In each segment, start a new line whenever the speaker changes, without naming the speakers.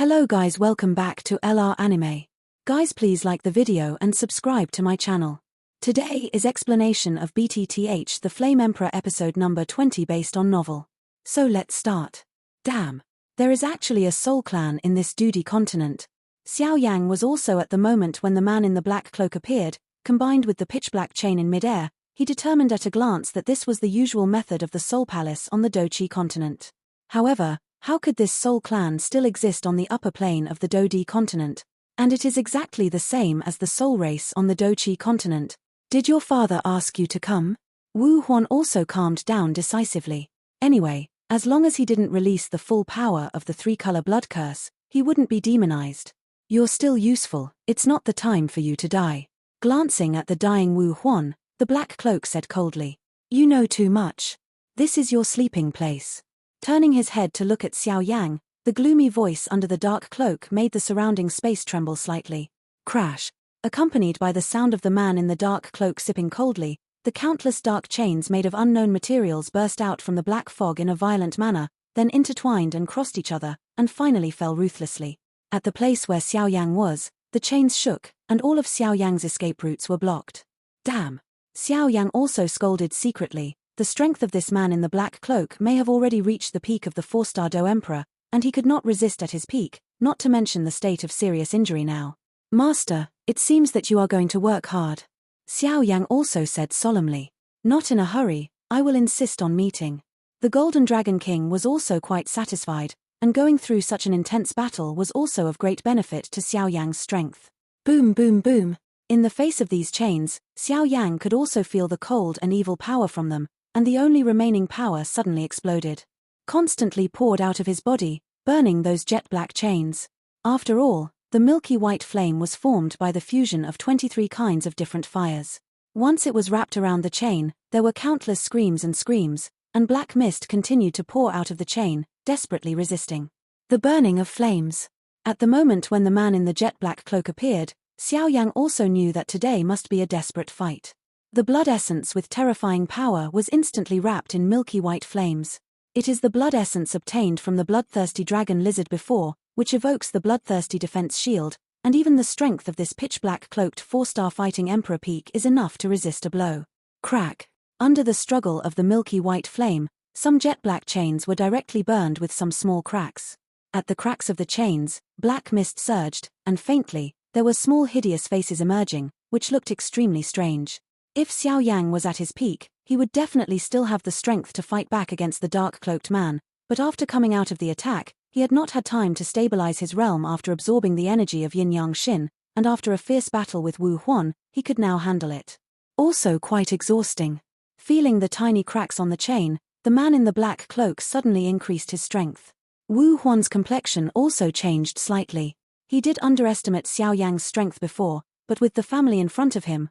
Hello guys, welcome back to LR Anime. Guys, please like the video and subscribe to my channel. Today is explanation of BTTH the Flame Emperor episode number 20 based on novel. So let's start. Damn. There is actually a soul clan in this duty continent. Xiao Yan was also at the moment when the man in the black cloak appeared, combined with the pitch black chain in midair. He determined at a glance that this was the usual method of the Soul Palace on the Dochi continent. However, how could this soul clan still exist on the upper plane of the Dodi continent? And it is exactly the same as the soul race on the Dochi continent. Did your father ask you to come? Wu Huan also calmed down decisively. Anyway, as long as he didn't release the full power of the three-color blood curse, he wouldn't be demonized. You're still useful, it's not the time for you to die. Glancing at the dying Wu Huan, the black cloak said coldly. You know too much. This is your sleeping place. Turning his head to look at Xiao Yang, the gloomy voice under the dark cloak made the surrounding space tremble slightly. Crash. Accompanied by the sound of the man in the dark cloak sipping coldly, the countless dark chains made of unknown materials burst out from the black fog in a violent manner, then intertwined and crossed each other, and finally fell ruthlessly. At the place where Xiao Yang was, the chains shook, and all of Xiao Yang's escape routes were blocked. Damn. Xiao Yang also scolded secretly. The strength of this man in the black cloak may have already reached the peak of the 4-star Do Emperor, and he could not resist at his peak, not to mention the state of serious injury now. Master, it seems that you are going to work hard. Xiao Yang also said solemnly. Not in a hurry, I will insist on meeting. The Golden Dragon King was also quite satisfied, and going through such an intense battle was also of great benefit to Xiao Yang's strength. Boom boom boom. In the face of these chains, Xiao Yang could also feel the cold and evil power from them, and the only remaining power suddenly exploded. Constantly poured out of his body, burning those jet-black chains. After all, the milky white flame was formed by the fusion of 23 kinds of different fires. Once it was wrapped around the chain, there were countless screams, and black mist continued to pour out of the chain, desperately resisting the burning of flames. At the moment when the man in the jet-black cloak appeared, Xiao Yang also knew that today must be a desperate fight. The blood essence with terrifying power was instantly wrapped in milky white flames. It is the blood essence obtained from the bloodthirsty dragon lizard before, which evokes the bloodthirsty defense shield, and even the strength of this pitch-black cloaked 4-star fighting emperor peak is enough to resist a blow. Crack. Under the struggle of the milky white flame, some jet-black chains were directly burned with some small cracks. At the cracks of the chains, black mist surged, and faintly, there were small hideous faces emerging, which looked extremely strange. If Xiao Yang was at his peak, he would definitely still have the strength to fight back against the dark-cloaked man, but after coming out of the attack, he had not had time to stabilize his realm after absorbing the energy of Yin-Yang Xin, and after a fierce battle with Wu Huan, he could now handle it. Also quite exhausting. Feeling the tiny cracks on the chain, the man in the black cloak suddenly increased his strength. Wu Huan's complexion also changed slightly. He did underestimate Xiao Yang's strength before, but with the family in front of him,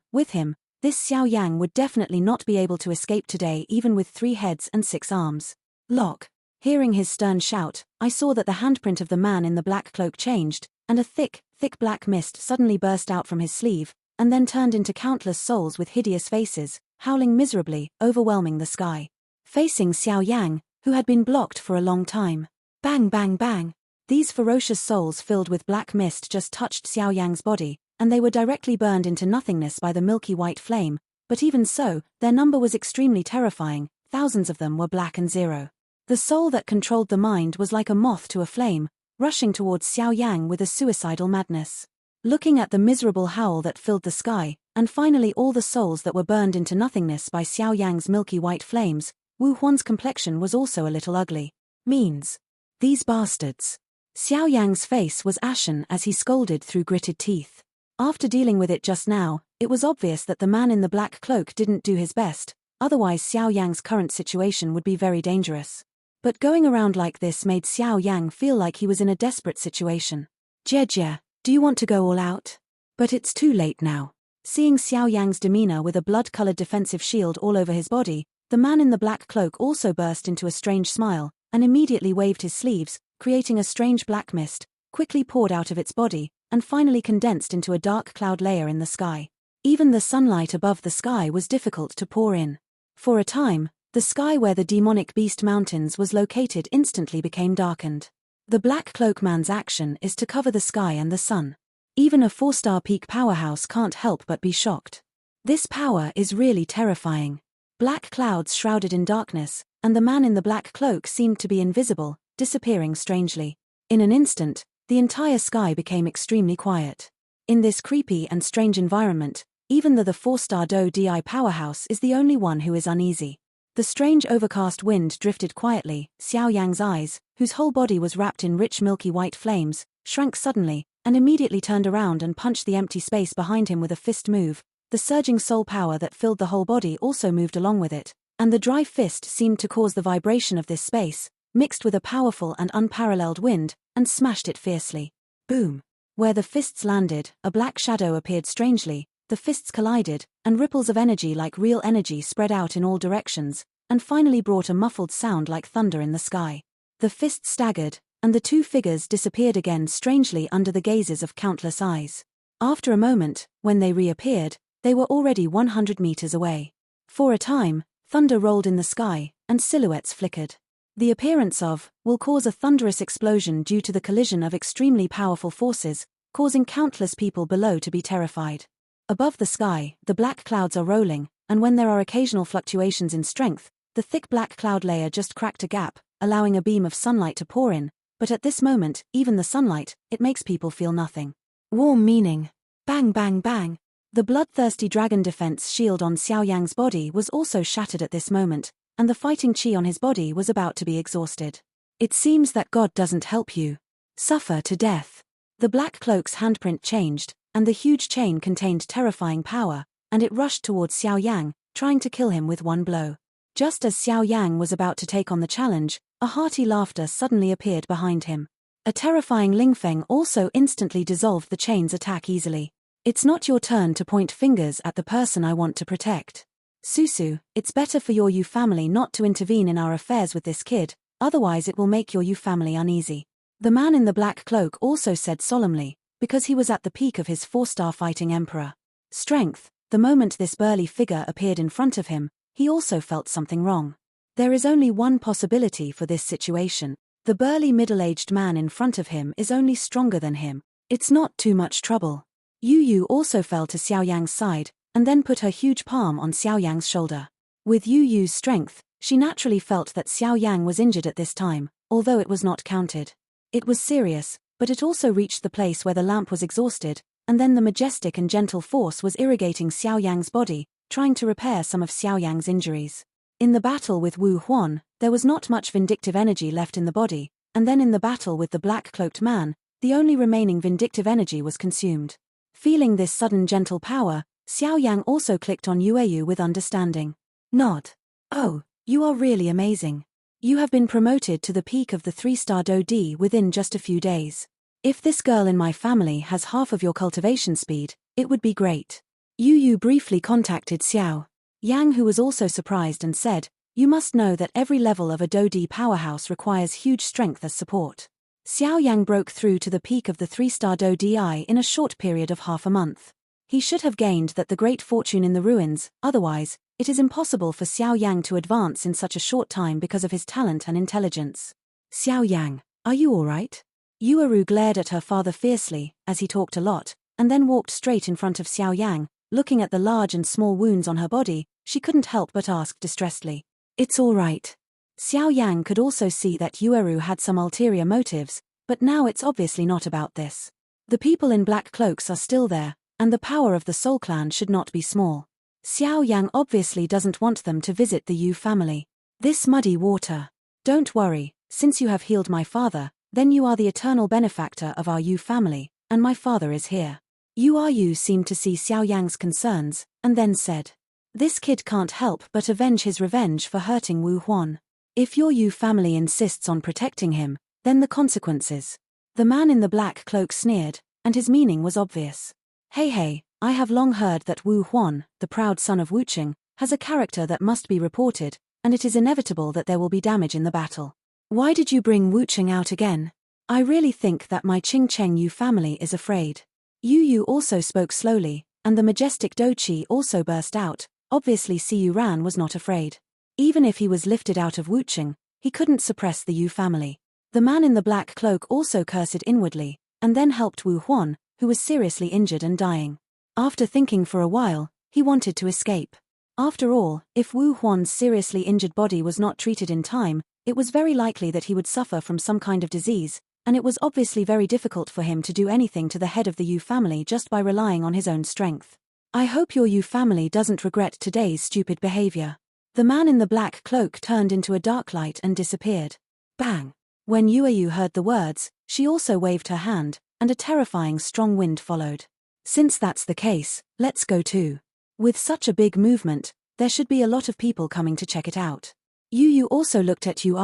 this Xiao Yang would definitely not be able to escape today even with 3 heads and 6 arms. Lock. Hearing his stern shout, I saw that the handprint of the man in the black cloak changed, and a thick black mist suddenly burst out from his sleeve, and then turned into countless souls with hideous faces, howling miserably, overwhelming the sky. Facing Xiao Yang, who had been blocked for a long time. Bang bang bang. These ferocious souls filled with black mist just touched Xiao Yang's body, and they were directly burned into nothingness by the milky white flame, but even so, their number was extremely terrifying, thousands of them were black and zero. The soul that controlled the mind was like a moth to a flame, rushing towards Xiao Yang with a suicidal madness. Looking at the miserable howl that filled the sky, and finally all the souls that were burned into nothingness by Xiao Yang's milky white flames, Wu Huan's complexion was also a little ugly. Means. These bastards. Xiao Yang's face was ashen as he scolded through gritted teeth. After dealing with it just now, it was obvious that the man in the black cloak didn't do his best, otherwise Xiao Yang's current situation would be very dangerous. But going around like this made Xiao Yang feel like he was in a desperate situation. Jie, do you want to go all out? But it's too late now. Seeing Xiao Yang's demeanor with a blood-colored defensive shield all over his body, the man in the black cloak also burst into a strange smile, and immediately waved his sleeves, creating a strange black mist, quickly poured out of its body, and finally condensed into a dark cloud layer in the sky. Even the sunlight above the sky was difficult to pour in. For a time, the sky where the demonic beast mountains was located instantly became darkened. The Black Cloak Man's action is to cover the sky and the sun. Even a 4-star peak powerhouse can't help but be shocked. This power is really terrifying. Black clouds shrouded in darkness, and the man in the black cloak seemed to be invisible, disappearing strangely. In an instant, the entire sky became extremely quiet. In this creepy and strange environment, even the 4-star DI powerhouse is the only one who is uneasy. The strange overcast wind drifted quietly. Xiao Yang's eyes, whose whole body was wrapped in rich milky white flames, shrank suddenly, and immediately turned around and punched the empty space behind him with a fist move. The surging soul power that filled the whole body also moved along with it, and the dry fist seemed to cause the vibration of this space, mixed with a powerful and unparalleled wind, and smashed it fiercely. Boom! Where the fists landed, a black shadow appeared strangely, the fists collided, and ripples of energy like real energy spread out in all directions, and finally brought a muffled sound like thunder in the sky. The fists staggered, and the two figures disappeared again strangely under the gazes of countless eyes. After a moment, when they reappeared, they were already 100 meters away. For a time, thunder rolled in the sky, and silhouettes flickered. The appearance of will cause a thunderous explosion due to the collision of extremely powerful forces, causing countless people below to be terrified. Above the sky, the black clouds are rolling, and when there are occasional fluctuations in strength, the thick black cloud layer just cracked a gap, allowing a beam of sunlight to pour in, but at this moment, even the sunlight, it makes people feel nothing. Warm meaning. Bang bang bang. The bloodthirsty dragon defense shield on Xiao Yang's body was also shattered at this moment, and the fighting chi on his body was about to be exhausted. It seems that God doesn't help you. Suffer to death. The black cloak's handprint changed, and the huge chain contained terrifying power, and it rushed towards Xiao Yang, trying to kill him with one blow. Just as Xiao Yang was about to take on the challenge, a hearty laughter suddenly appeared behind him. A terrifying Lingfeng also instantly dissolved the chain's attack easily. It's not your turn to point fingers at the person I want to protect. Susu, it's better for your Yu family not to intervene in our affairs with this kid, otherwise it will make your Yu family uneasy. The man in the black cloak also said solemnly, because he was at the peak of his 4-star fighting emperor strength. The moment this burly figure appeared in front of him, he also felt something wrong. There is only one possibility for this situation. The burly middle-aged man in front of him is only stronger than him. It's not too much trouble. Yu also fell to Xiao Yang's side, and then put her huge palm on Xiao Yang's shoulder. With Yu's strength, she naturally felt that Xiao Yang was injured at this time, although it was not counted. It was serious, but it also reached the place where the lamp was exhausted, and then the majestic and gentle force was irrigating Xiao Yang's body, trying to repair some of Xiao Yang's injuries. In the battle with Wu Huan, there was not much vindictive energy left in the body, and then in the battle with the black-cloaked man, the only remaining vindictive energy was consumed. Feeling this sudden gentle power, Xiao Yang also clicked on Yu with understanding. Nod. Oh, you are really amazing. You have been promoted to the peak of the 3-star Do-D within just a few days. If this girl in my family has half of your cultivation speed, it would be great. Yu briefly contacted Xiao Yang, who was also surprised, and said, you must know that every level of a Do-D powerhouse requires huge strength as support. Xiao Yang broke through to the peak of the 3-star Do-Di in a short period of half a month. He should have gained that the great fortune in the ruins, otherwise, it is impossible for Xiao Yang to advance in such a short time because of his talent and intelligence. Xiao Yang, are you alright? Yueru glared at her father fiercely, as he talked a lot, and then walked straight in front of Xiao Yang, looking at the large and small wounds on her body. She couldn't help but ask distressedly. It's alright. Xiao Yang could also see that Yueru had some ulterior motives, but now it's obviously not about this. The people in black cloaks are still there, and the power of the Soul Clan should not be small. Xiao Yang obviously doesn't want them to visit the Yu family. This muddy water. Don't worry, since you have healed my father, then you are the eternal benefactor of our Yu family, and my father is here. Yu seemed to see Xiao Yang's concerns, and then said, this kid can't help but avenge his revenge for hurting Wu Huan. If your Yu family insists on protecting him, then the consequences. The man in the black cloak sneered, and his meaning was obvious. Hey, I have long heard that Wu Huan, the proud son of Wucheng, has a character that must be reported, and it is inevitable that there will be damage in the battle. Why did you bring Wucheng out again? I really think that my Qingcheng Yu family is afraid. Yu also spoke slowly, and the majestic Doqi also burst out. Obviously Siyu Ran was not afraid. Even if he was lifted out of Wucheng, he couldn't suppress the Yu family. The man in the black cloak also cursed inwardly, and then helped Wu Huan, who was seriously injured and dying. After thinking for a while, he wanted to escape. After all, if Wu Huan's seriously injured body was not treated in time, it was very likely that he would suffer from some kind of disease, and it was obviously very difficult for him to do anything to the head of the Yu family just by relying on his own strength. I hope your Yu family doesn't regret today's stupid behavior. The man in the black cloak turned into a dark light and disappeared. Bang! When Yu heard the words, she also waved her hand, and a terrifying strong wind followed. Since that's the case, let's go too. With such a big movement, there should be a lot of people coming to check it out. Yu also looked at Yu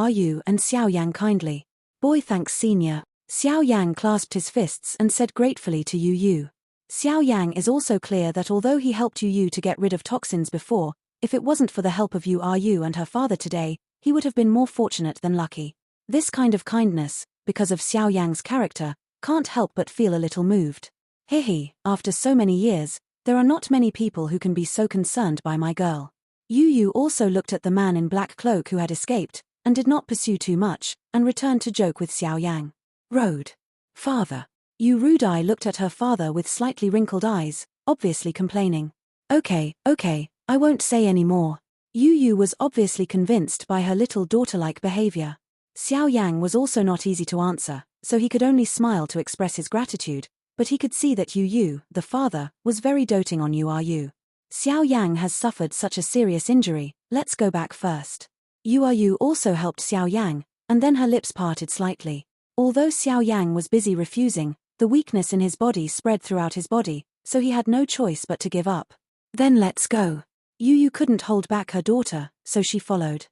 and Xiao Yang kindly. Boy, thanks senior. Xiao Yang clasped his fists and said gratefully to Yu. Xiao Yang is also clear that although he helped Yu to get rid of toxins before, if it wasn't for the help of Yu and her father today, he would have been more fortunate than lucky. This kind of kindness, because of Xiao Yang's character, can't help but feel a little moved. Hehe, after so many years, there are not many people who can be so concerned by my girl. Yu also looked at the man in black cloak who had escaped, and did not pursue too much, and returned to joke with Xiao Yang. Road. Father. Yu Rudai looked at her father with slightly wrinkled eyes, obviously complaining. Okay, I won't say any more. Yu was obviously convinced by her little daughter-like behavior. Xiao Yang was also not easy to answer, so he could only smile to express his gratitude, but he could see that Yu, the father, was very doting on Yu. Xiao Yang has suffered such a serious injury, let's go back first. Yu also helped Xiao Yang, and then her lips parted slightly. Although Xiao Yang was busy refusing, the weakness in his body spread throughout his body, so he had no choice but to give up. Then let's go. Yu couldn't hold back her daughter, so she followed.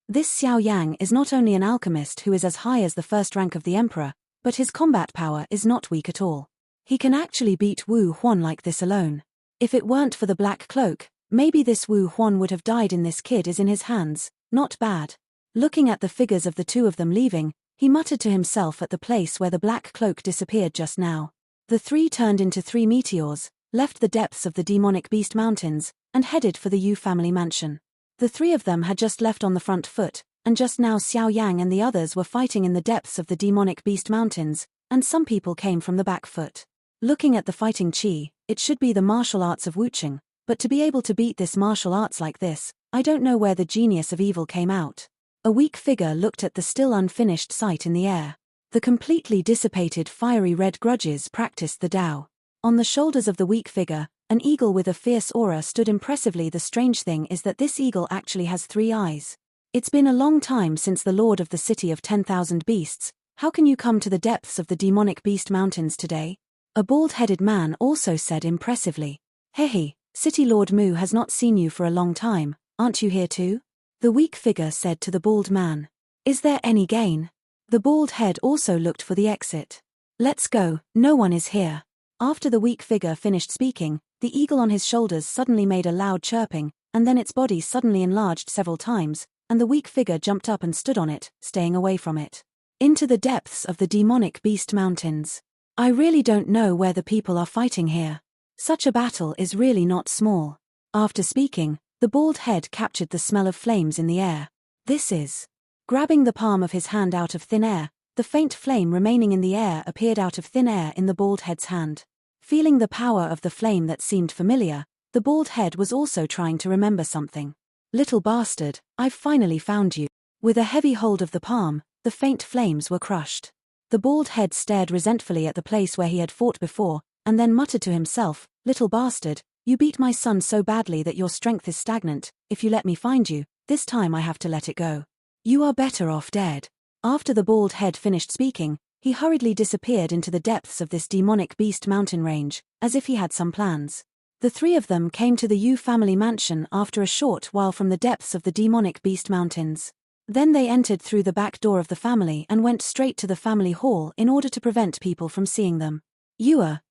This Xiao Yang is not only an alchemist who is as high as the first rank of the emperor, but his combat power is not weak at all. He can actually beat Wu Huan like this alone. If it weren't for the black cloak, maybe this Wu Huan would have died in this kid is in his hands, not bad. Looking at the figures of the two of them leaving, he muttered to himself at the place where the black cloak disappeared just now. The three turned into 3 meteors, left the depths of the demonic beast mountains, and headed for the Yu family mansion. The 3 of them had just left on the front foot, and just now Xiao Yang and the others were fighting in the depths of the demonic beast mountains, and some people came from the back foot. Looking at the fighting chi, it should be the martial arts of Wucheng, but to be able to beat this martial arts like this, I don't know where the genius of evil came out. A weak figure looked at the still unfinished sight in the air. The completely dissipated fiery red grudges practiced the Tao. On the shoulders of the weak figure, an eagle with a fierce aura stood impressively. The strange thing is that this eagle actually has 3 eyes. It's been a long time since the lord of the city of 10,000 beasts. How can you come to the depths of the demonic beast mountains today? A bald-headed man also said impressively. Hehe, City Lord Mu has not seen you for a long time, aren't you here too? The weak figure said to the bald man. Is there any gain? The bald head also looked for the exit. Let's go, no one is here. After the weak figure finished speaking, the eagle on his shoulders suddenly made a loud chirping, and then its body suddenly enlarged several times, and the weak figure jumped up and stood on it, staying away from it. Into the depths of the demonic beast mountains. I really don't know where the people are fighting here. Such a battle is really not small. After speaking, the bald head captured the smell of flames in the air. This is. Grabbing the palm of his hand out of thin air, the faint flame remaining in the air appeared out of thin air in the bald head's hand. Feeling the power of the flame that seemed familiar, the bald head was also trying to remember something. Little bastard, I've finally found you. With a heavy hold of the palm, the faint flames were crushed. The bald head stared resentfully at the place where he had fought before, and then muttered to himself, little bastard, you beat my son so badly that your strength is stagnant. If you let me find you, this time I have to let it go. You are better off dead. After the bald head finished speaking, he hurriedly disappeared into the depths of this demonic beast mountain range, as if he had some plans. The 3 of them came to the Yu family mansion after a short while from the depths of the demonic beast mountains. Then they entered through the back door of the family and went straight to the family hall in order to prevent people from seeing them.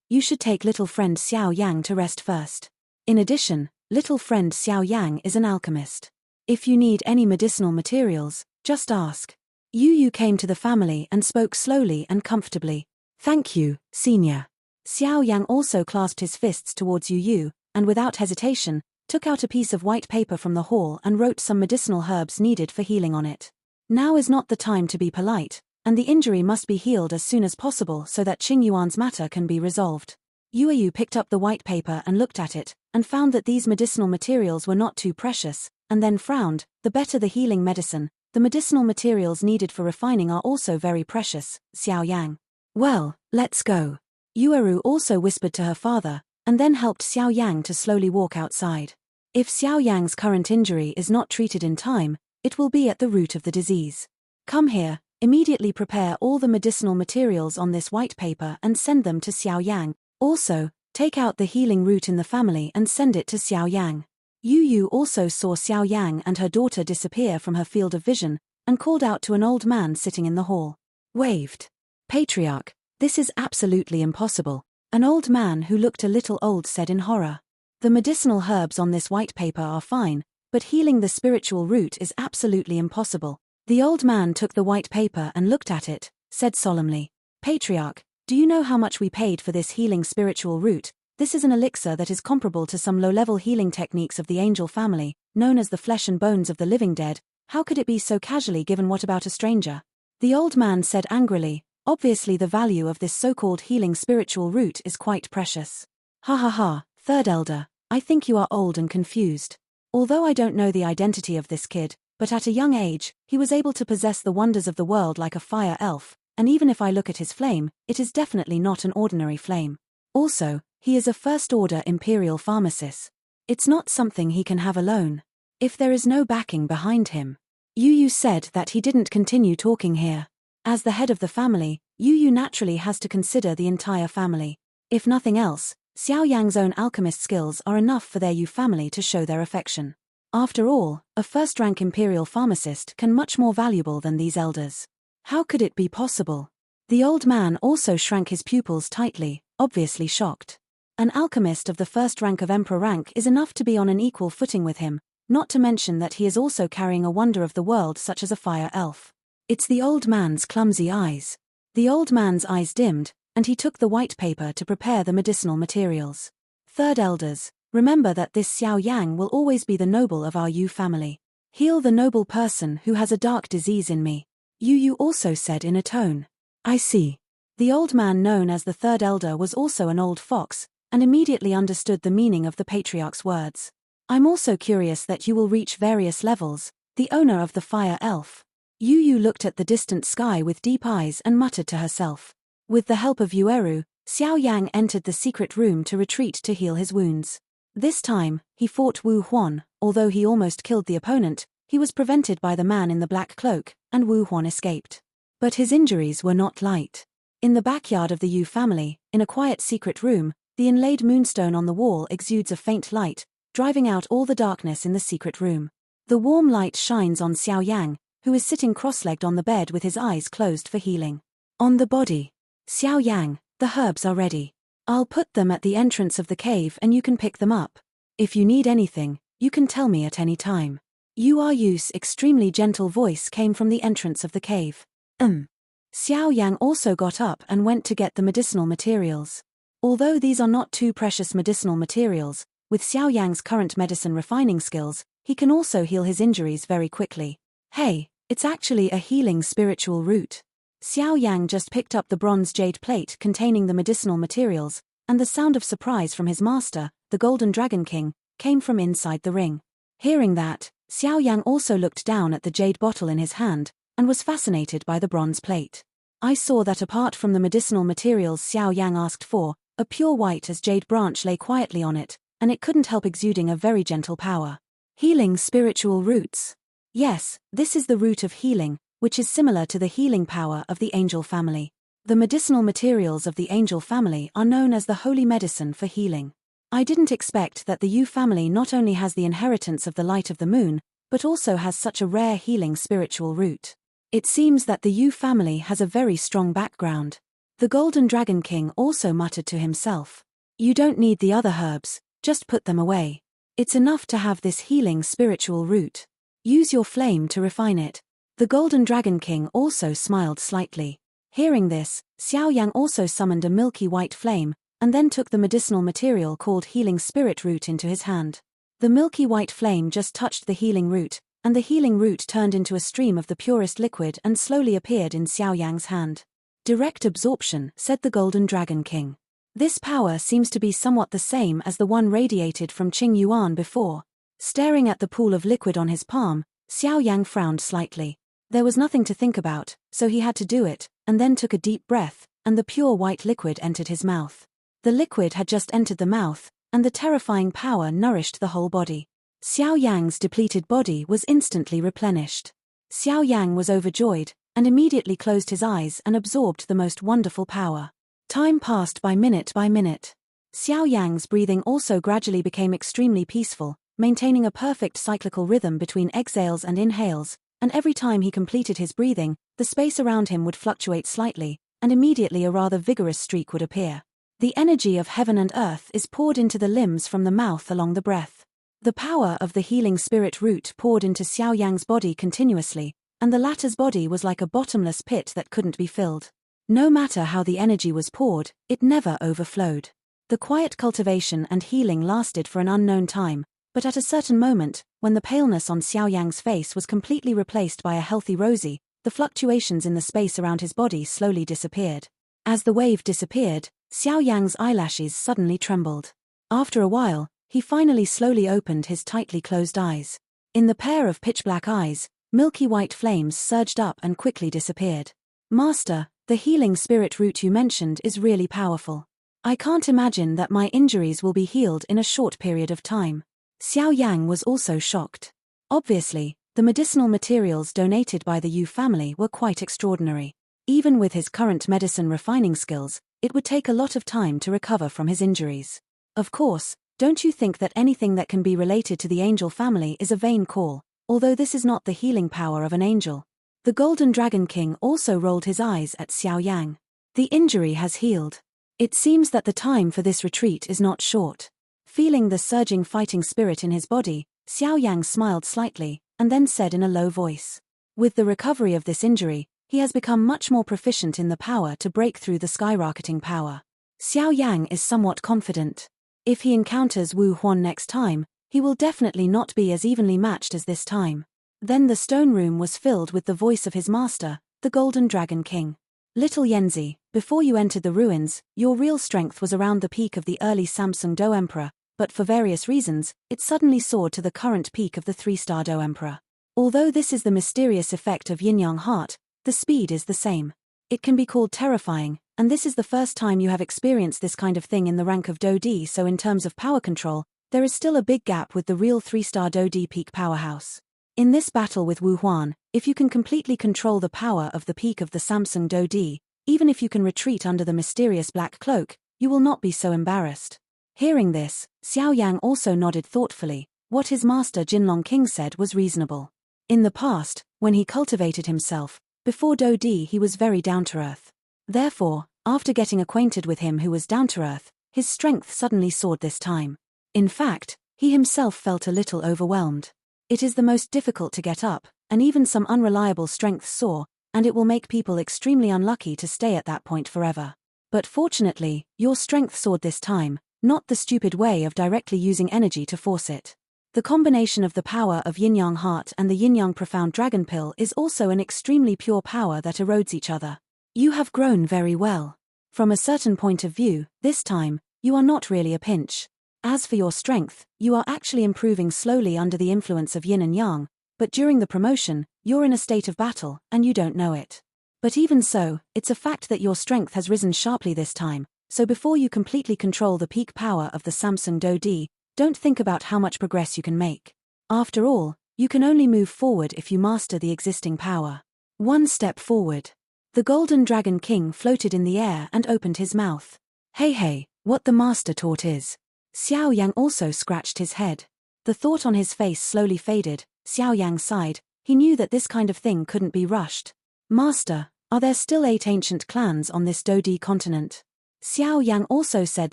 You should take little friend Xiao Yang to rest first. In addition, little friend Xiao Yang is an alchemist. If you need any medicinal materials, just ask. Yu came to the family and spoke slowly and comfortably. Thank you, senior. Xiao Yang also clasped his fists towards Yu, and without hesitation, took out a piece of white paper from the hall and wrote some medicinal herbs needed for healing on it. Now is not the time to be polite, and the injury must be healed as soon as possible so that Qing Yuan's matter can be resolved. Yueyu picked up the white paper and looked at it, and found that these medicinal materials were not too precious, and then frowned. The better the healing medicine, the medicinal materials needed for refining are also very precious, Xiao Yang. Well, let's go. Yueru also whispered to her father, and then helped Xiao Yang to slowly walk outside. If Xiao Yang's current injury is not treated in time, it will be at the root of the disease. Come here, immediately prepare all the medicinal materials on this white paper and send them to Xiao Yang. Also, take out the healing root in the family and send it to Xiao Yang. Yu Yu also saw Xiao Yang and her daughter disappear from her field of vision, and called out to an old man sitting in the hall. Waved. Patriarch, this is absolutely impossible, an old man who looked a little old said in horror. The medicinal herbs on this white paper are fine, but healing the spiritual root is absolutely impossible. The old man took the white paper and looked at it, said solemnly, Patriarch, do you know how much we paid for this healing spiritual root? This is an elixir that is comparable to some low-level healing techniques of the angel family, known as the flesh and bones of the living dead. How could it be so casually given? What about a stranger? The old man said angrily, obviously the value of this so-called healing spiritual root is quite precious. Ha ha ha, third elder, I think you are old and confused. Although I don't know the identity of this kid, but at a young age, he was able to possess the wonders of the world like a fire elf, and even if I look at his flame, it is definitely not an ordinary flame. Also, he is a first-order imperial pharmacist. It's not something he can have alone. If there is no backing behind him. Yu Yu said that he didn't continue talking here. As the head of the family, Yu Yu naturally has to consider the entire family. If nothing else, Xiao Yang's own alchemist skills are enough for their Yu family to show their affection. After all, a first-rank imperial pharmacist can much more valuable than these elders. How could it be possible? The old man also shrank his pupils tightly, obviously shocked. An alchemist of the first rank of emperor rank is enough to be on an equal footing with him, not to mention that he is also carrying a wonder of the world such as a fire elf. It's the old man's clumsy eyes. The old man's eyes dimmed, and he took the white paper to prepare the medicinal materials. Third elders, remember that this Xiao Yang will always be the noble of our Yu family. Heal the noble person who has a dark disease in me. Yu Yu also said in a tone. I see. The old man known as the third elder was also an old fox, and immediately understood the meaning of the patriarch's words. I'm also curious that you will reach various levels, the owner of the fire elf. Yu Yu looked at the distant sky with deep eyes and muttered to herself. With the help of Yueru, Xiao Yang entered the secret room to retreat to heal his wounds. This time, he fought Wu Huan. Although he almost killed the opponent, he was prevented by the man in the black cloak, and Wu Huan escaped. But his injuries were not light. In the backyard of the Yu family, in a quiet secret room, the inlaid moonstone on the wall exudes a faint light, driving out all the darkness in the secret room. The warm light shines on Xiao Yang, who is sitting cross-legged on the bed with his eyes closed for healing. On the body. Xiao Yang, the herbs are ready. I'll put them at the entrance of the cave and you can pick them up. If you need anything, you can tell me at any time. Yu's extremely gentle voice came from the entrance of the cave. Xiao Yang also got up and went to get the medicinal materials. Although these are not too precious medicinal materials, with Xiao Yang's current medicine refining skills, he can also heal his injuries very quickly. Hey, it's actually a healing spiritual root. Xiao Yang just picked up the bronze jade plate containing the medicinal materials, and the sound of surprise from his master, the Golden Dragon King, came from inside the ring. Hearing that, Xiao Yang also looked down at the jade bottle in his hand, and was fascinated by the bronze plate. I saw that apart from the medicinal materials Xiao Yang asked for, a pure white as jade branch lay quietly on it, and it couldn't help exuding a very gentle power. Healing spiritual roots. Yes, this is the root of healing, which is similar to the healing power of the angel family. The medicinal materials of the angel family are known as the holy medicine for healing. I didn't expect that the Yu family not only has the inheritance of the light of the moon, but also has such a rare healing spiritual root. It seems that the Yu family has a very strong background. The Golden Dragon King also muttered to himself. You don't need the other herbs, just put them away. It's enough to have this healing spiritual root. Use your flame to refine it. The Golden Dragon King also smiled slightly. Hearing this, Xiao Yang also summoned a milky white flame, and then took the medicinal material called healing spirit root into his hand. The milky white flame just touched the healing root, and the healing root turned into a stream of the purest liquid and slowly appeared in Xiao Yang's hand. Direct absorption, said the Golden Dragon King. This power seems to be somewhat the same as the one radiated from Qing Yuan before. Staring at the pool of liquid on his palm, Xiao Yang frowned slightly. There was nothing to think about, so he had to do it, and then took a deep breath, and the pure white liquid entered his mouth. The liquid had just entered the mouth, and the terrifying power nourished the whole body. Xiao Yang's depleted body was instantly replenished. Xiao Yang was overjoyed, and immediately closed his eyes and absorbed the most wonderful power. Time passed by minute by minute. Xiao Yang's breathing also gradually became extremely peaceful, maintaining a perfect cyclical rhythm between exhales and inhales, and every time he completed his breathing, the space around him would fluctuate slightly, and immediately a rather vigorous streak would appear. The energy of heaven and earth is poured into the limbs from the mouth along the breath. The power of the healing spirit root poured into Xiao Yang's body continuously, and the latter's body was like a bottomless pit that couldn't be filled. No matter how the energy was poured, it never overflowed. The quiet cultivation and healing lasted for an unknown time, but at a certain moment, when the paleness on Xiao Yang's face was completely replaced by a healthy rosy, the fluctuations in the space around his body slowly disappeared. As the wave disappeared, Xiao Yang's eyelashes suddenly trembled. After a while, he finally slowly opened his tightly closed eyes. In the pair of pitch-black eyes, milky white flames surged up and quickly disappeared. Master, the healing spirit root you mentioned is really powerful. I can't imagine that my injuries will be healed in a short period of time. Xiao Yang was also shocked. Obviously, the medicinal materials donated by the Yu family were quite extraordinary. Even with his current medicine refining skills, it would take a lot of time to recover from his injuries. Of course, don't you think that anything that can be related to the angel family is a vain call, although this is not the healing power of an angel? The Golden Dragon King also rolled his eyes at Xiao Yang. The injury has healed. It seems that the time for this retreat is not short. Feeling the surging fighting spirit in his body, Xiao Yang smiled slightly, and then said in a low voice. With the recovery of this injury, he has become much more proficient in the power to break through the skyrocketing power. Xiao Yang is somewhat confident. If he encounters Wu Huan next time, he will definitely not be as evenly matched as this time. Then the stone room was filled with the voice of his master, the Golden Dragon King. Little Yanzi, before you entered the ruins, your real strength was around the peak of the early Samsung Do Emperor, but for various reasons, it suddenly soared to the current peak of the 3-star Do Emperor. Although this is the mysterious effect of yin-yang heart, the speed is the same. It can be called terrifying, and this is the first time you have experienced this kind of thing in the rank of Do D, so in terms of power control, there is still a big gap with the real 3-star Do D peak powerhouse. In this battle with Wu Huan, if you can completely control the power of the peak of the Samsung Do D, even if you can retreat under the mysterious black cloak, you will not be so embarrassed. Hearing this, Xiao Yang also nodded thoughtfully. What his master Jinlong King said was reasonable. In the past, when he cultivated himself, before Do Di he was very down-to-earth. Therefore, after getting acquainted with him who was down-to-earth, his strength suddenly soared this time. In fact, he himself felt a little overwhelmed. It is the most difficult to get up, and even some unreliable strengths soar, and it will make people extremely unlucky to stay at that point forever. But fortunately, your strength soared this time, not the stupid way of directly using energy to force it. The combination of the power of Yin-Yang Heart and the Yin-Yang Profound Dragon Pill is also an extremely pure power that erodes each other. You have grown very well. From a certain point of view, this time, you are not really a pinch. As for your strength, you are actually improving slowly under the influence of Yin and Yang, but during the promotion, you're in a state of battle, and you don't know it. But even so, it's a fact that your strength has risen sharply this time, so before you completely control the peak power of the Samsung Do Di, don't think about how much progress you can make. After all, you can only move forward if you master the existing power. One step forward. The Golden Dragon King floated in the air and opened his mouth. Hey, what the master taught is. Xiao Yang also scratched his head. The thought on his face slowly faded. Xiao Yang sighed. He knew that this kind of thing couldn't be rushed. Master, are there still 8 ancient clans on this Dodi continent? Xiao Yang also said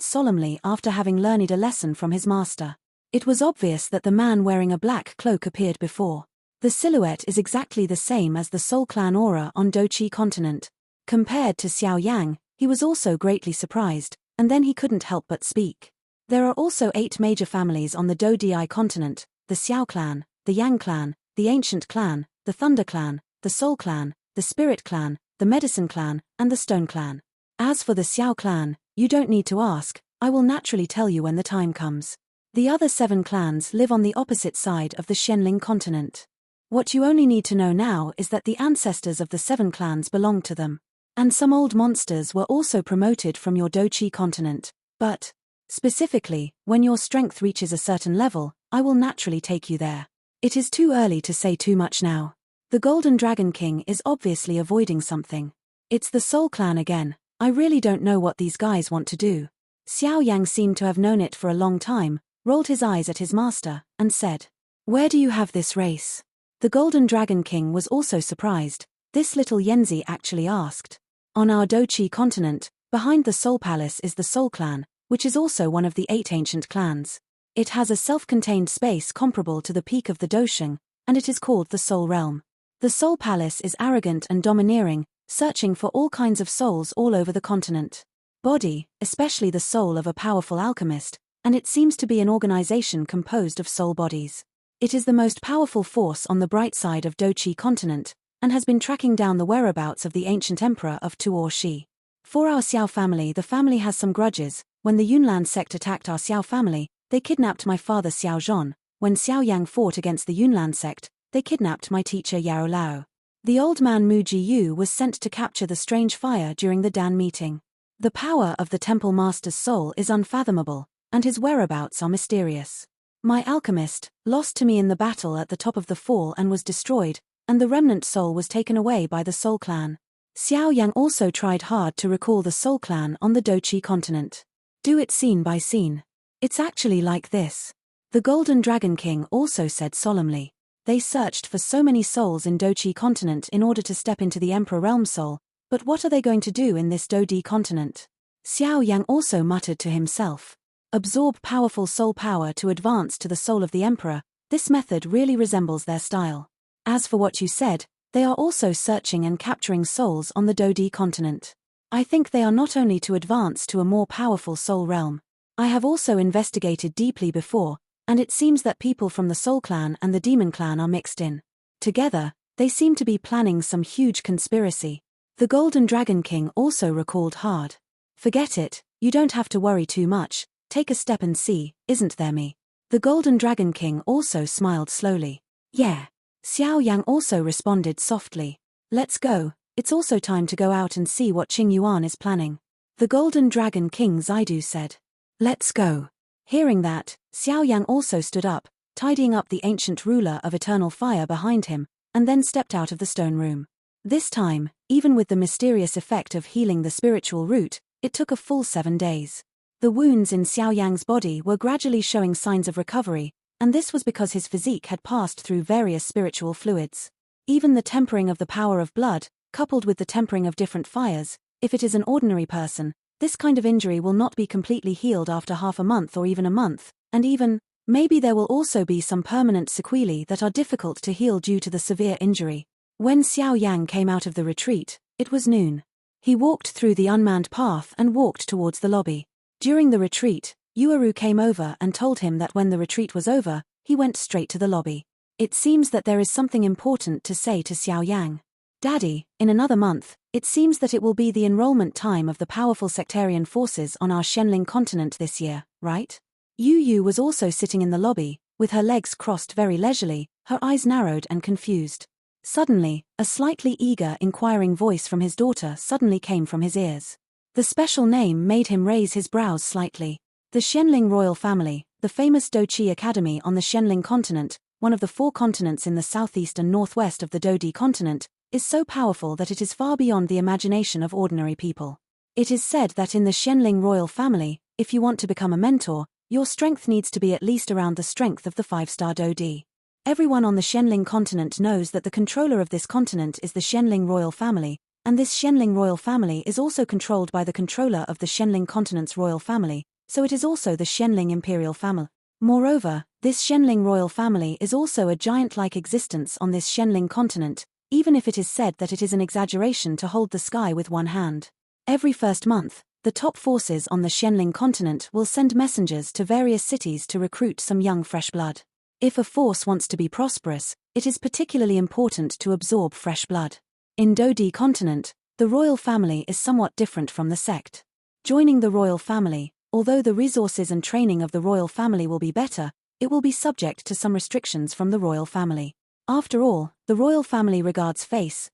solemnly after having learned a lesson from his master. It was obvious that the man wearing a black cloak appeared before. The silhouette is exactly the same as the Soul Clan aura on Dochi continent. Compared to Xiao Yang, he was also greatly surprised, and then he couldn't help but speak. There are also 8 major families on the Dodi continent, the Xiao clan, the Yang clan, the Ancient Clan, the Thunder Clan, the Soul Clan, the Spirit Clan, the Medicine Clan, and the Stone Clan. As for the Xiao Clan, you don't need to ask, I will naturally tell you when the time comes. The other 7 clans live on the opposite side of the Xianling continent. What you only need to know now is that the ancestors of the 7 clans belong to them. And some old monsters were also promoted from your Doqi continent. But, specifically, when your strength reaches a certain level, I will naturally take you there. It is too early to say too much now. The Golden Dragon King is obviously avoiding something. It's the Soul Clan again. I really don't know what these guys want to do. Xiao Yang seemed to have known it for a long time, rolled his eyes at his master, and said, "Where do you have this race?" The Golden Dragon King was also surprised. This little Yenzi actually asked. On our Doqi continent, behind the Soul Palace is the Soul Clan, which is also one of the 8 ancient clans. It has a self-contained space comparable to the peak of the Dosheng, and it is called the Soul Realm. The Soul Palace is arrogant and domineering, searching for all kinds of souls all over the continent. Body, especially the soul of a powerful alchemist, and it seems to be an organization composed of soul bodies. It is the most powerful force on the bright side of Doqi continent, and has been tracking down the whereabouts of the ancient emperor of Tuoshi. For our Xiao family, the family has some grudges. When the Yunlan sect attacked our Xiao family, they kidnapped my father Xiao Zhon. When Xiao Yang fought against the Yunlan sect, they kidnapped my teacher Yao Lao. The old man Mu Jiyu was sent to capture the strange fire during the Dan meeting. The power of the temple master's soul is unfathomable, and his whereabouts are mysterious. My alchemist, lost to me in the battle at the top of the fall and was destroyed, and the remnant soul was taken away by the Soul Clan. Xiao Yang also tried hard to recall the Soul Clan on the Doqi continent. Do it scene by scene. It's actually like this. The Golden Dragon King also said solemnly. They searched for so many souls in Doqi continent in order to step into the Emperor Realm soul, but what are they going to do in this Dodi continent? Xiao Yang also muttered to himself. Absorb powerful soul power to advance to the soul of the Emperor. This method really resembles their style. As for what you said, they are also searching and capturing souls on the Dodi continent. I think they are not only to advance to a more powerful soul realm. I have also investigated deeply before, and it seems that people from the Soul Clan and the Demon Clan are mixed in. Together, they seem to be planning some huge conspiracy. The Golden Dragon King also recalled hard. Forget it, you don't have to worry too much, take a step and see, isn't there me? The Golden Dragon King also smiled slowly. Yeah. Xiao Yang also responded softly. Let's go, it's also time to go out and see what Qing Yuan is planning. The Golden Dragon King Zaidu said. Let's go. Hearing that, Xiao Yang also stood up, tidying up the ancient ruler of eternal fire behind him, and then stepped out of the stone room. This time, even with the mysterious effect of healing the spiritual root, it took a full 7 days. The wounds in Xiao Yang's body were gradually showing signs of recovery, and this was because his physique had passed through various spiritual fluids. Even the tempering of the power of blood, coupled with the tempering of different fires, if it is an ordinary person, this kind of injury will not be completely healed after half a month or even a month, and even, maybe there will also be some permanent sequelae that are difficult to heal due to the severe injury. When Xiao Yang came out of the retreat, it was noon. He walked through the unmanned path and walked towards the lobby. During the retreat, Yuaru came over and told him that when the retreat was over, he went straight to the lobby. It seems that there is something important to say to Xiao Yang. Daddy, in another month, it seems that it will be the enrollment time of the powerful sectarian forces on our Xianling continent this year, right? Yu Yu was also sitting in the lobby, with her legs crossed very leisurely, her eyes narrowed and confused. Suddenly, a slightly eager, inquiring voice from his daughter suddenly came from his ears. The special name made him raise his brows slightly. The Xianling royal family, the famous Doqi Academy on the Xianling continent, one of the 4 continents in the southeast and northwest of the Dodi continent, is so powerful that it is far beyond the imagination of ordinary people. It is said that in the Xianling royal family, if you want to become a mentor, your strength needs to be at least around the strength of the 5-star Dodi. Everyone on the Xianling continent knows that the controller of this continent is the Xianling royal family, and this Xianling royal family is also controlled by the controller of the Xianling continent's royal family, so it is also the Xianling imperial family. Moreover, this Xianling royal family is also a giant-like existence on this Xianling continent, even if it is said that it is an exaggeration to hold the sky with one hand. Every first month, the top forces on the Xianling continent will send messengers to various cities to recruit some young fresh blood. If a force wants to be prosperous, it is particularly important to absorb fresh blood. In Dodi continent, the royal family is somewhat different from the sect. Joining the royal family, although the resources and training of the royal family will be better, it will be subject to some restrictions from the royal family. After all, the royal family regards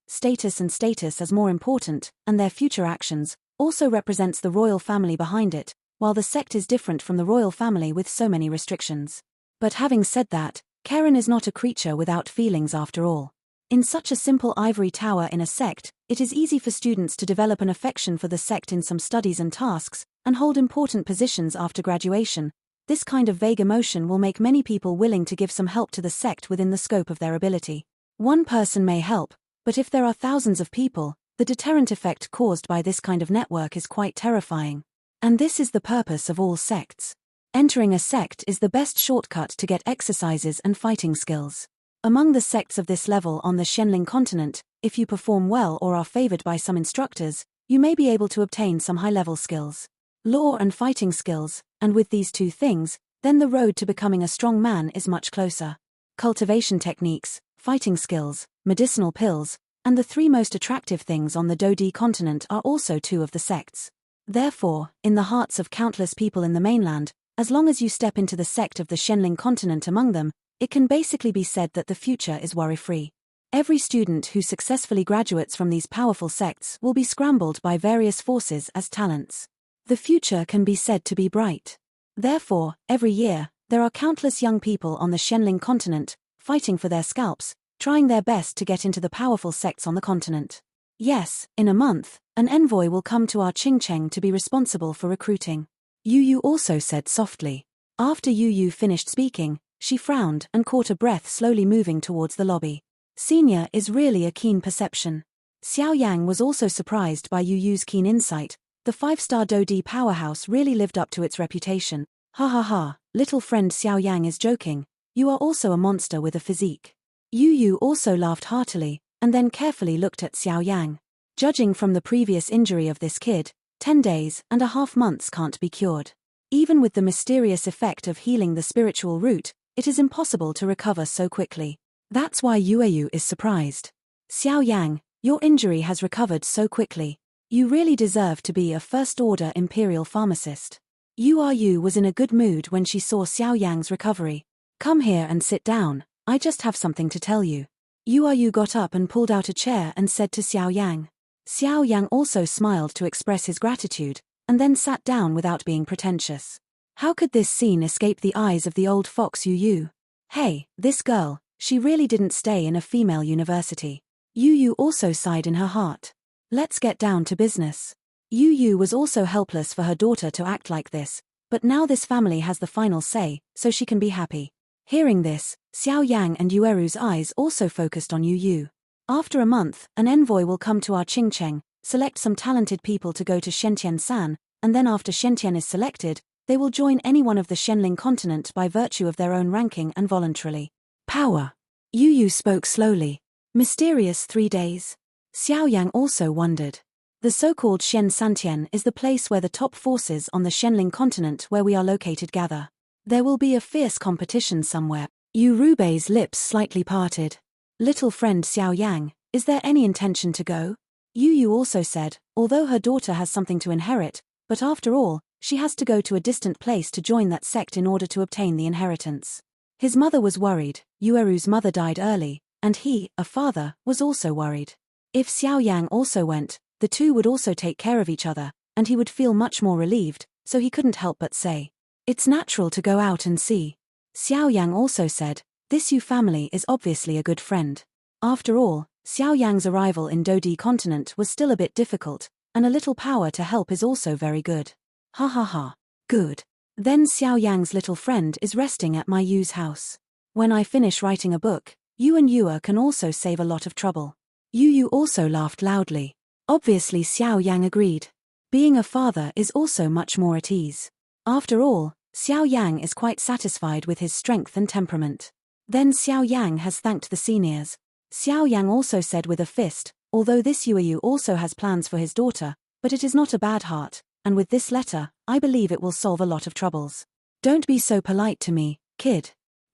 status as more important, and their future actions also represents the royal family behind it, while the sect is different from the royal family with so many restrictions. But having said that, Karen is not a creature without feelings after all. In such a simple ivory tower in a sect, it is easy for students to develop an affection for the sect in some studies and tasks, and hold important positions after graduation. This kind of vague emotion will make many people willing to give some help to the sect within the scope of their ability. One person may help, but if there are thousands of people, the deterrent effect caused by this kind of network is quite terrifying. And this is the purpose of all sects. Entering a sect is the best shortcut to get exercises and fighting skills. Among the sects of this level on the Shenling continent, if you perform well or are favored by some instructors, you may be able to obtain some high-level skills. Law and fighting skills, and with these two things, then the road to becoming a strong man is much closer. Cultivation techniques, fighting skills, medicinal pills, and the three most attractive things on the Dodi continent are also two of the sects. Therefore, in the hearts of countless people in the mainland, as long as you step into the sect of the Shenling continent among them, it can basically be said that the future is worry-free. Every student who successfully graduates from these powerful sects will be scrambled by various forces as talents. The future can be said to be bright. Therefore, every year, there are countless young people on the Shenling continent, fighting for their scalps, trying their best to get into the powerful sects on the continent. Yes, in a month, an envoy will come to our Qingcheng to be responsible for recruiting. Yu Yu also said softly. After Yu Yu finished speaking, she frowned and caught a breath slowly moving towards the lobby. Senior is really a keen perception. Xiao Yang was also surprised by Yu Yu's keen insight. The 5-star Dodi powerhouse really lived up to its reputation. Ha ha ha, little friend Xiao Yang is joking. You are also a monster with a physique. Yu Yu also laughed heartily, and then carefully looked at Xiao Yang. Judging from the previous injury of this kid, 10 days and a half months can't be cured. Even with the mysterious effect of healing the spiritual root, it is impossible to recover so quickly. That's why Yueyu is surprised. Xiao Yang, your injury has recovered so quickly. You really deserve to be a first-order imperial pharmacist. Yu was in a good mood when she saw Xiao Yang's recovery. Come here and sit down, I just have something to tell you. Yu got up and pulled out a chair and said to Xiao Yang. Xiao Yang also smiled to express his gratitude, and then sat down without being pretentious. How could this scene escape the eyes of the old fox Yu? Hey, this girl, she really didn't stay in a female university. Yu also sighed in her heart. Let's get down to business. Yu was also helpless for her daughter to act like this, but now this family has the final say, so she can be happy. Hearing this, Xiao Yang and Yueru's eyes also focused on Yu. After a month, an envoy will come to our Qingcheng, select some talented people to go to Shentian-san, and then after Shentian is selected, they will join any one of the Shenling continent by virtue of their own ranking and voluntarily. Power. Yu spoke slowly. Mysterious 3 days. Xiao Yang also wondered. The so-called Shen Santian is the place where the top forces on the Shenling continent where we are located gather. There will be a fierce competition somewhere. Yu Rubei's lips slightly parted. Little friend Xiao Yang, is there any intention to go? Yu also said, although her daughter has something to inherit, but after all, she has to go to a distant place to join that sect in order to obtain the inheritance. His mother was worried. Yueru's mother died early, and he, a father, was also worried. If Xiao Yang also went, the two would also take care of each other, and he would feel much more relieved, so he couldn't help but say, it's natural to go out and see. Xiao Yang also said, this Yu family is obviously a good friend. After all, Xiao Yang's arrival in Dodi continent was still a bit difficult, and a little power to help is also very good. Ha ha ha. Good. Then Xiao Yang's little friend is resting at my Yu's house. When I finish writing a book, you and Yua can also save a lot of trouble. Yu also laughed loudly. Obviously Xiao Yang agreed. Being a father is also much more at ease. After all, Xiao Yang is quite satisfied with his strength and temperament. Then Xiao Yang has thanked the seniors. Xiao Yang also said with a fist, although this Yu also has plans for his daughter, but it is not a bad heart, and with this letter, I believe it will solve a lot of troubles. Don't be so polite to me, kid.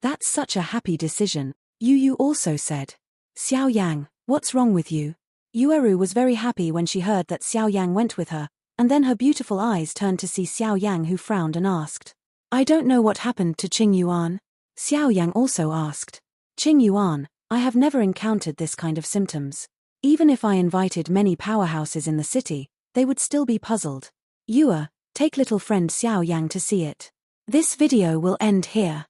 That's such a happy decision, Yu also said. Xiao Yang, what's wrong with you? Yueru was very happy when she heard that Xiao Yang went with her, and then her beautiful eyes turned to see Xiao Yang, who frowned and asked. I don't know what happened to Qing Yuan. Xiao Yang also asked. Qing Yuan, I have never encountered this kind of symptoms. Even if I invited many powerhouses in the city, they would still be puzzled. Yue, take little friend Xiao Yang to see it. This video will end here.